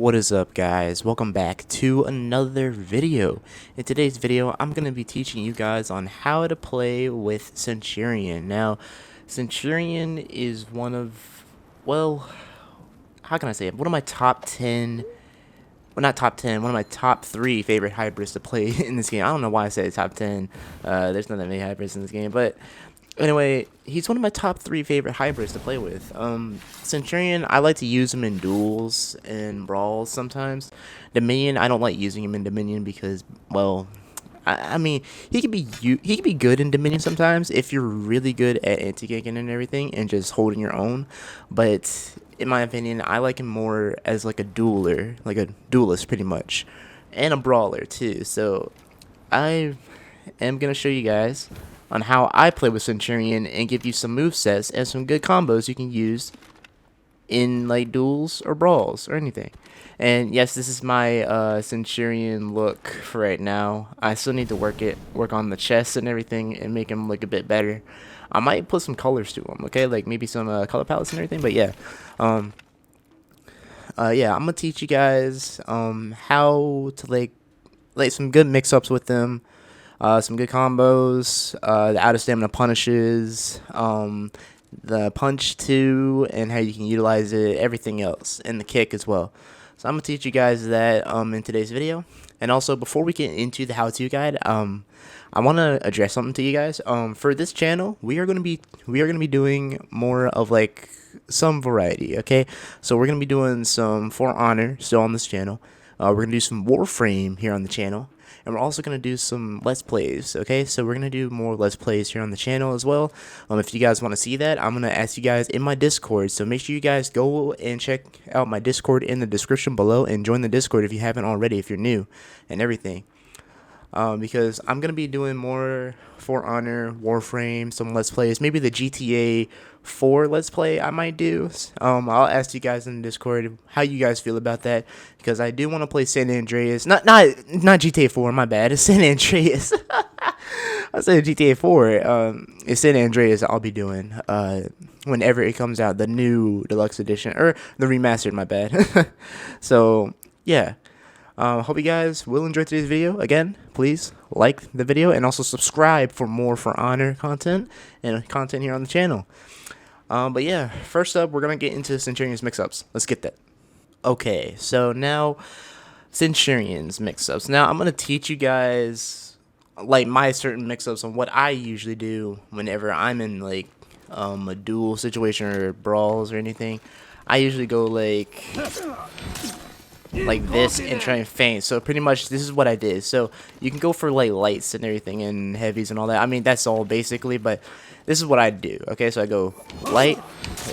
What is up, guys? Welcome back to another video. In today's video, I'm going to be teaching you guys on how to play with Centurion. Now, Centurion is one of, well, how can I say it? One of my top 10, well, not top 10, one of my top 3 favorite hybrids to play in this game. I don't know why I said top 10. There's not that many hybrids in this game, but anyway, he's one of my top 3 favorite hybrids to play with. Centurion, I like to use him in duels and brawls sometimes. Dominion, I don't like using him in Dominion because, well, I mean, he can be good in Dominion sometimes if you're really good at anti-ganking and everything and just holding your own. But in my opinion, I like him more as like a dueler, like a duelist pretty much, and a brawler too. So I am gonna show you guys on how I play with Centurion and give you some movesets and some good combos you can use in like duels or brawls or anything. And yes, this is my Centurion look for right now. I still need to work on the chest and everything and make him look a bit better. I might put some colors to him, okay, like maybe some color palettes and everything. But yeah, yeah, I'm gonna teach you guys how to like some good mix-ups with them. Some good combos, the out of stamina punishes, the punch too, and how you can utilize it, everything else, and the kick as well. So I'm gonna teach you guys that in today's video. And also, before we get into the how-to guide, I want to address something to you guys. For this channel, we are gonna be doing more of like some variety. Okay, so we're gonna be doing some For Honor still on this channel. We're gonna do some Warframe here on the channel. And we're also going to do some Let's Plays, okay? So we're going to do more Let's Plays here on the channel as well. If you guys want to see that, I'm going to ask you guys in my Discord. So make sure you guys go and check out my Discord in the description below and join the Discord if you haven't already, if you're new and everything. Because I'm going to be doing more For Honor, Warframe, some Let's Plays, maybe the GTA 4 Let's Play I might do. I'll ask you guys in the Discord how you guys feel about that, because I do want to play San Andreas, not GTA 4, my bad, it's San Andreas. I said GTA 4, it's San Andreas I'll be doing, whenever it comes out, the new deluxe edition, or the remastered, my bad. So, yeah. Hope you guys will enjoy today's video. Again, please like the video and also subscribe for more For Honor content and content here on the channel. But yeah, first up, we're going to get into Centurion's mix-ups. Let's get that. Okay, so now Centurion's mix-ups. Now I'm going to teach you guys like my certain mix-ups on what I usually do whenever I'm in like a duel situation or brawls or anything. I usually go like this and try and feint. So pretty much this is what I did. So you can go for like lights and everything and heavies and all that. I mean, that's all basically, but this is what I do. Okay, so I go light,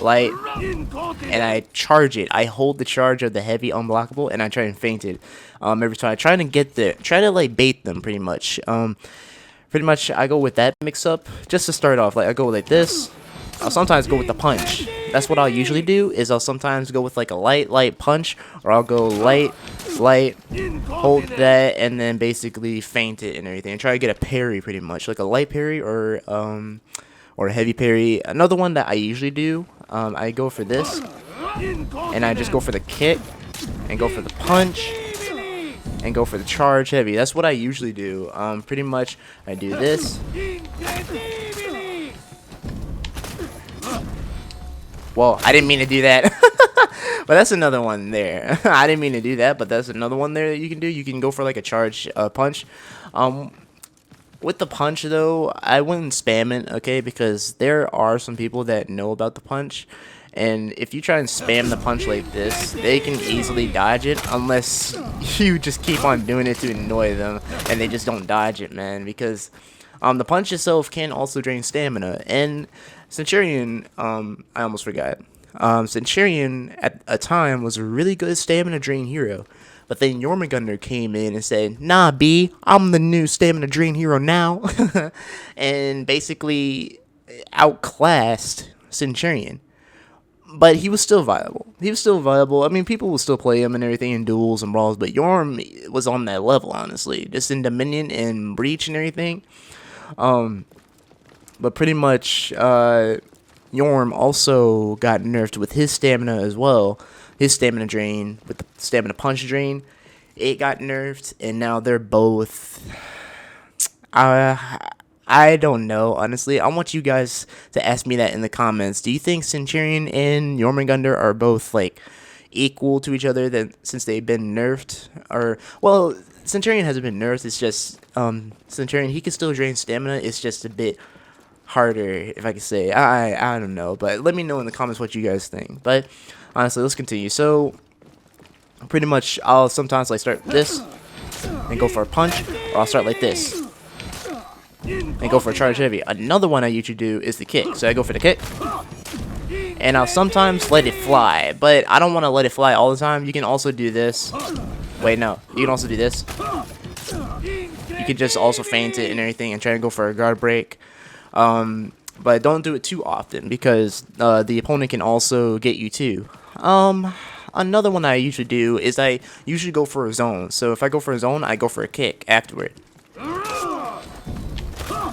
and I charge it. I hold the charge of the heavy unblockable and I try and feint it every time. I try to get there, try to like bait them pretty much. Pretty much I go with that mix up just to start off. Like I go like this. I'll sometimes go with the punch. That's what I'll usually do, is I'll sometimes go with like a light punch, or I'll go light, hold that, and then basically feint it and everything, and try to get a parry pretty much, like a light parry or a heavy parry. Another one that I usually do, I go for this, and I just go for the kick, and go for the punch, and go for the charge heavy. That's what I usually do. Pretty much I do this. Well, I didn't mean to do that. But that's another one there. I didn't mean to do that, but that's another one there that you can do. You can go for like a charge punch. With the punch though, I wouldn't spam it, okay? Because there are some people that know about the punch, and if you try and spam the punch like this, they can easily dodge it unless you just keep on doing it to annoy them and they just don't dodge it, man. Because the punch itself can also drain stamina. And Centurion, I almost forgot. Centurion at a time was a really good stamina drain hero. But then Jormungandr came in and said, "Nah, B, I'm the new stamina drain hero now." And basically outclassed Centurion. But he was still viable. I mean, people will still play him and everything in duels and brawls, but Jorm was on that level, honestly. Just in Dominion and Breach and everything. But pretty much, Jorm also got nerfed with his stamina as well. his stamina drain with the stamina punch drain, it got nerfed, and now they're both. I don't know, honestly. I want you guys to ask me that in the comments. Do you think Centurion and Jormungandr are both like equal to each other since they've been nerfed? Or, well, Centurion hasn't been nerfed. It's just Centurion, he can still drain stamina. It's just a bit harder, if I could say. I don't know, but let me know in the comments what you guys think. But honestly, let's continue. So pretty much I'll sometimes like start this and go for a punch, or I'll start like this and go for a charge heavy. Another one I usually do is the kick. So I go for the kick, and I'll sometimes let it fly, but I don't want to let it fly all the time. You can also do this. Wait, no. You can also do this. You can just also feint it and everything and try to go for a guard break. But don't do it too often, because the opponent can also get you too. Another one that I usually do is I usually go for a zone. So if I go for a zone, I go for a kick afterward,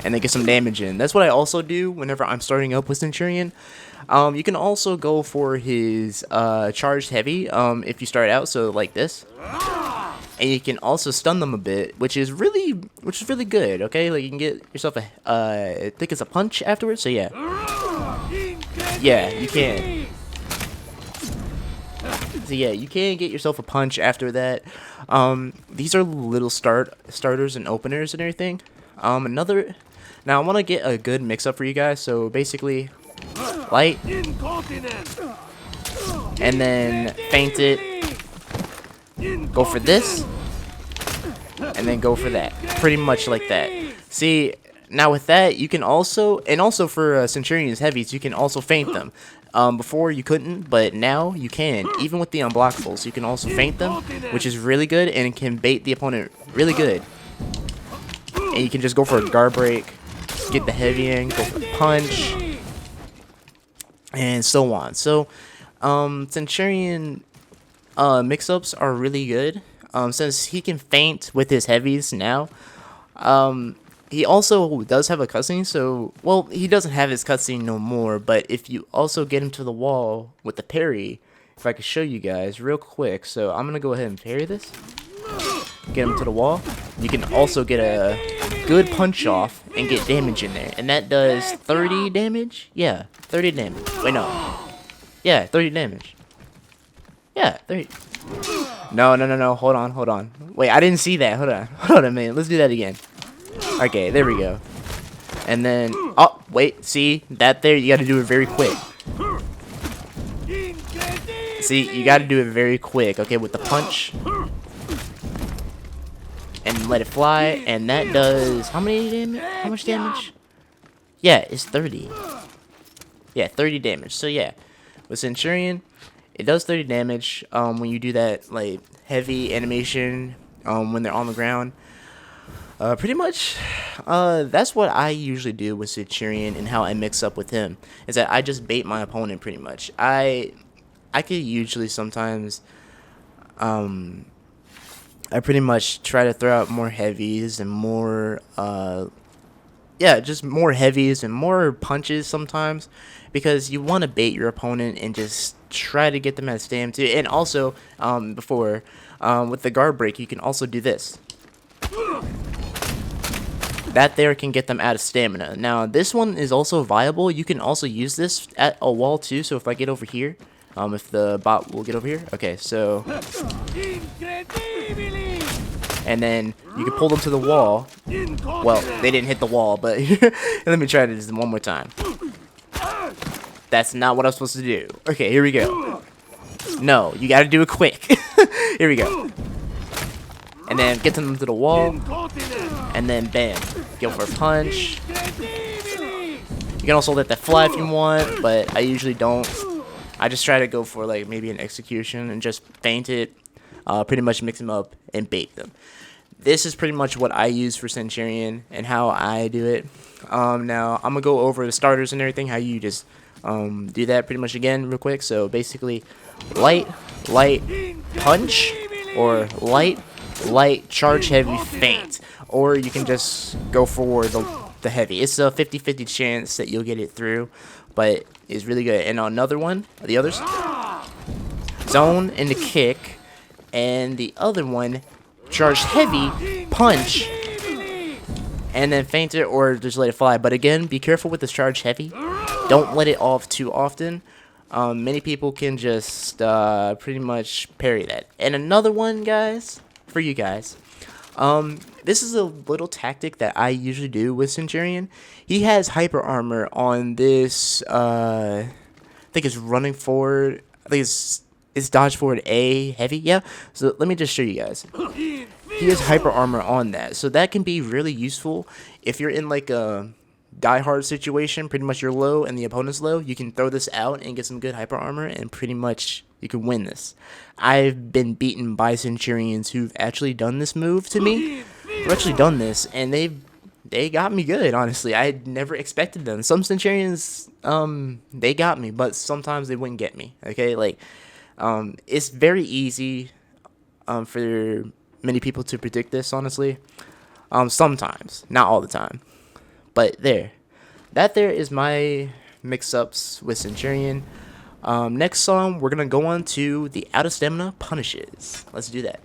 and then get some damage in. That's what I also do whenever I'm starting up with Centurion. You can also go for his charged heavy if you start out, so like this. And you can also stun them a bit, which is really good. Okay, like you can get yourself a I think it's a punch afterwards. So yeah, you can. So yeah, you can get yourself a punch after that. These are little starters and openers and everything. Now I want to get a good mix up for you guys. So basically, light, and then feint it. Go for this, and then go for that. Pretty much like that. See, now with that, you can also, and also for Centurion's heavies, you can also feint them. Before you couldn't, but now you can. Even with the unblockables, you can also feint them, which is really good, and can bait the opponent really good. And you can just go for a guard break, get the heavy in, go for the punch, and so on. So, Centurion mix-ups are really good, since he can feint with his heavies now. He also does have a cutscene, so, well, he doesn't have his cutscene no more, but if you also get him to the wall with the parry, if I could show you guys real quick. So I'm gonna go ahead and parry this, get him to the wall. You can also get a good punch off and get damage in there, and that does 30 damage. Yeah, 30 damage. Wait, no. Yeah, 30 damage. Yeah, 30. No. Hold on. Wait, I didn't see that. Hold on a minute. Let's do that again. Okay, there we go. And then, oh, wait, see, that there, you gotta do it very quick. See, you gotta do it very quick, okay, with the punch. And let it fly, and that does, how much damage? Yeah, it's 30. Yeah, 30 damage. So yeah, with Centurion, it does 30 damage when you do that, like, heavy animation when they're on the ground. Pretty much, that's what I usually do with Centurion and how I mix up with him. Is that I just bait my opponent pretty much. I could usually sometimes, I pretty much try to throw out more heavies and more, just more heavies and more punches sometimes. Because you want to bait your opponent and just try to get them at stam too. And also, with the guard break, you can also do this. That there can get them out of stamina. Now, this one is also viable. You can also use this at a wall too. So if I get over here, if the bot will get over here. Okay, so. And then you can pull them to the wall. Well, they didn't hit the wall, but let me try this one more time. That's not what I'm supposed to do. Okay, here we go. No, you gotta do it quick. Here we go. And then get them to the wall. And then bam. Go for a punch. You can also let that fly if you want, but I usually don't. I just try to go for like maybe an execution and just feint it. Pretty much mix them up and bait them. This is pretty much what I use for Centurion and how I do it. Now, I'm going to go over the starters and everything, how you just do that pretty much again real quick. So basically, light, punch, or light, charge heavy, feint. Or you can just go for the heavy. It's a 50-50 chance that you'll get it through, but it's really good. And another one, the others, zone into kick, and the other one charged heavy, punch, and then feint it or just let it fly. But again, be careful with this charge heavy. Don't let it off too often. Many people can just pretty much parry that. And another one, guys, for you guys. This is a little tactic that I usually do with Centurion. He has hyper armor on this, I think it's running forward. I think it's dodge forward A heavy. Yeah. So let me just show you guys. He has hyper armor on that. So that can be really useful if you're in like a die hard situation. Pretty much you're low and the opponent's low. You can throw this out and get some good hyper armor and pretty much you can win this. I've been beaten by Centurions who've actually done this move to me. Who've actually done this, and they got me good, honestly. I had never expected them. Some Centurions, they got me, but sometimes they wouldn't get me, okay? Like, it's very easy, for many people to predict this, honestly. Sometimes, not all the time. But that there is my mix-ups with Centurion. Next song, we're gonna go on to the out of stamina punishes. Let's do that.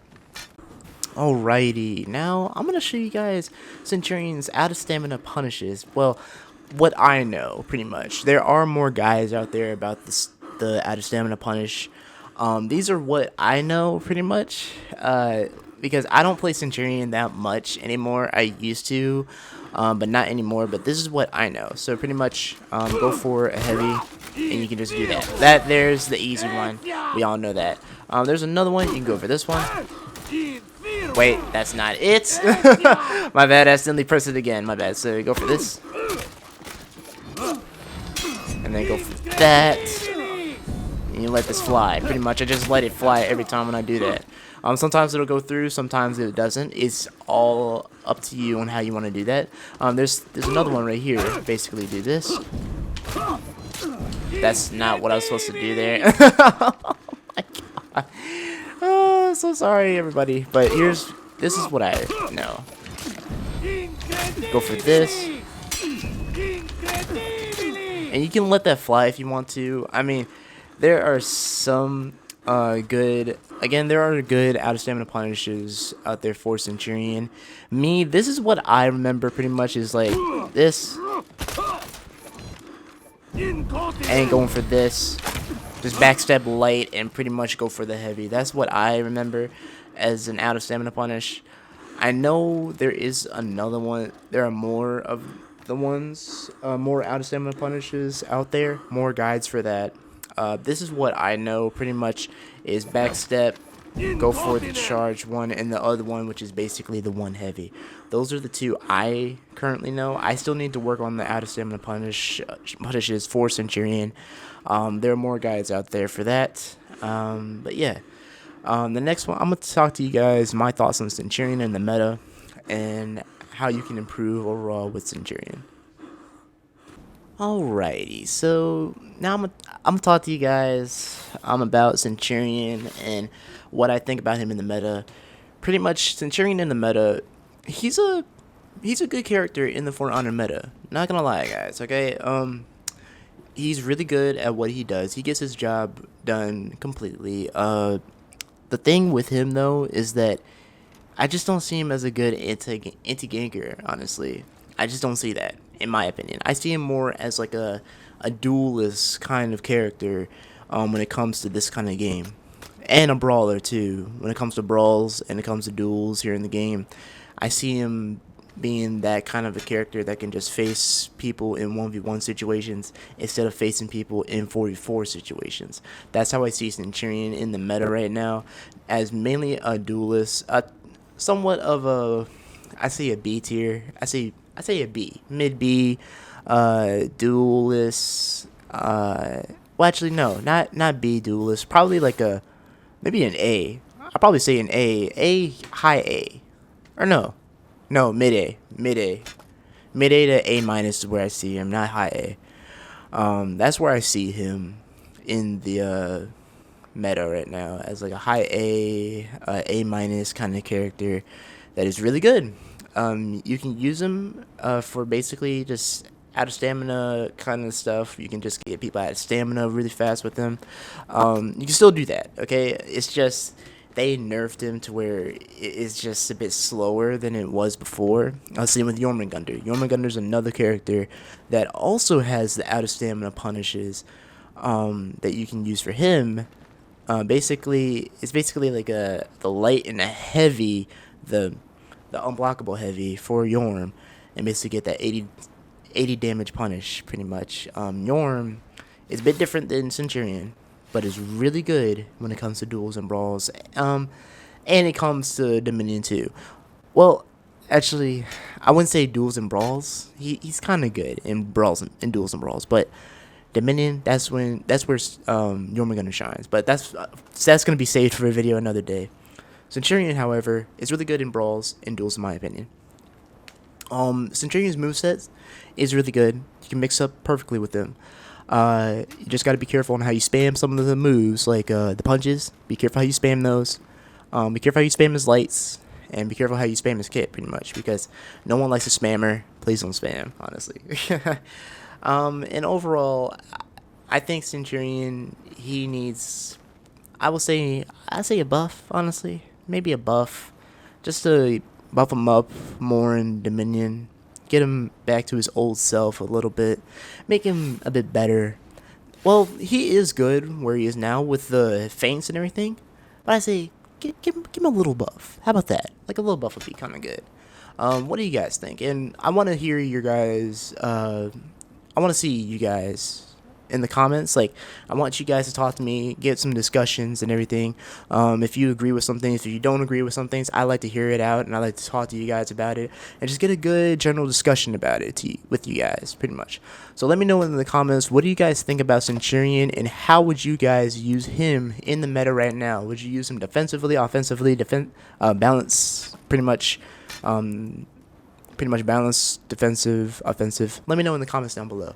Alrighty, now I'm gonna show you guys Centurion's out of stamina punishes. Well, what I know, pretty much. There are more guys out there about this, the out of stamina punish. These are what I know, pretty much. Because I don't play Centurion that much anymore. I used to, but not anymore. But this is what I know. So pretty much, go for a heavy, and you can just do that. There's the easy one. We all know that. There's another one. You can go for this one. Wait, that's not it. My bad. I accidentally pressed it again. My bad. So go for this, and then go for that. And you let this fly. Pretty much, I just let it fly every time when I do that. Sometimes it'll go through, sometimes it doesn't. It's all up to you on how you want to do that. There's another one right here. Basically, do this. That's not what I was supposed to do there. Oh my god. Oh, so sorry, everybody. But this is what I know. Go for this. And you can let that fly if you want to. I mean, there are some there are good out of stamina punishes out there for Centurion. This is what I remember pretty much is like this, and going for this, just backstep light and pretty much go for the heavy. That's what I remember as an out of stamina punish. I know there is another one. There are more of the ones, more out of stamina punishes out there, more guides for that. This is what I know pretty much is backstep, go for the charge one, and the other one, which is basically the one heavy. Those are the two I currently know. I still need to work on the out of stamina punishes for Centurion. There are more guides out there for that. But yeah, the next one, I'm going to talk to you guys my thoughts on Centurion and the meta, and how you can improve overall with Centurion. Alrighty, so now I'm gonna talk to you guys about Centurion and what I think about him in the meta. Pretty much, Centurion in the meta, he's a good character in the For Honor meta. Not gonna lie, guys. Okay, he's really good at what he does. He gets his job done completely. The thing with him though is that I just don't see him as a good anti-ganker. Honestly, I just don't see that. In my opinion, I see him more as like a duelist kind of character when it comes to this kind of game, and a brawler too. When it comes to brawls and it comes to duels here in the game, I see him being that kind of a character that can just face people in 1v1 situations instead of facing people in 4v4 situations. That's how I see Centurion in the meta right now, as mainly a duelist, somewhat of a, I say a B tier. I say a B, mid B, duelist. Well, actually, no, not B duelist. Probably like maybe an A. I'll probably say an A, high A, or no, mid A, mid A to A minus is where I see him, not high A. That's where I see him in the meta right now, as like a high A, A minus kind of character that is really good. You can use him for basically just out of stamina kind of stuff. You can just get people out of stamina really fast with them. You can still do that, okay? It's just they nerfed him to where it's just a bit slower than it was before. Same with Jormungandr. Jormungandr's another character that also has the out of stamina punishes that you can use for him. It's basically like the light and the heavy, the unblockable heavy for Yorm, and basically get that 80 damage punish pretty much. Yorm is a bit different than Centurion, but is really good when it comes to duels and brawls. And it comes to Dominion too. Well, actually, I wouldn't say duels and brawls. He's kind of good in duels and brawls, but Dominion, that's where Jormungandr shines. But that's gonna be saved for a video another day. Centurion, however, is really good in brawls and duels, in my opinion. Centurion's moveset is really good. You can mix up perfectly with them. You just got to be careful on how you spam some of the moves, like the punches. Be careful how you spam those. Be careful how you spam his lights, and be careful how you spam his kit, pretty much, because no one likes a spammer. Please don't spam, honestly. And overall, I think Centurion, he needs, I say a buff, honestly. Maybe a buff. Just to buff him up more in Dominion. Get him back to his old self a little bit. Make him a bit better. Well, he is good where he is now with the feints and everything. But I say, give him a little buff. How about that? Like a little buff would be kind of good. What do you guys think? And I want to hear your guys, I want to see you guys in the comments. Like, I want you guys to talk to me, get some discussions and everything. If you agree with some things, if you don't agree with some things, I like to hear it out, and I like to talk to you guys about it, and just get a good general discussion about it with you guys, pretty much. So let me know in the comments, what do you guys think about Centurion, and how would you guys use him in the meta right now? Would you use him defensively, offensively, balance, pretty much balanced, defensive, offensive? Let me know in the comments down below.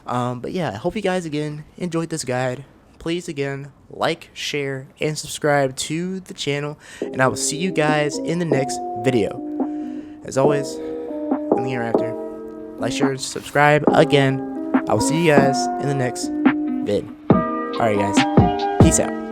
But yeah, I hope you guys again enjoyed this guide. Please again like, share, and subscribe to the channel, and I will see you guys in the next video. As always, I'm TheGamingRaptor. Like, share, subscribe again. I will see you guys in the next vid. Alright guys, peace out.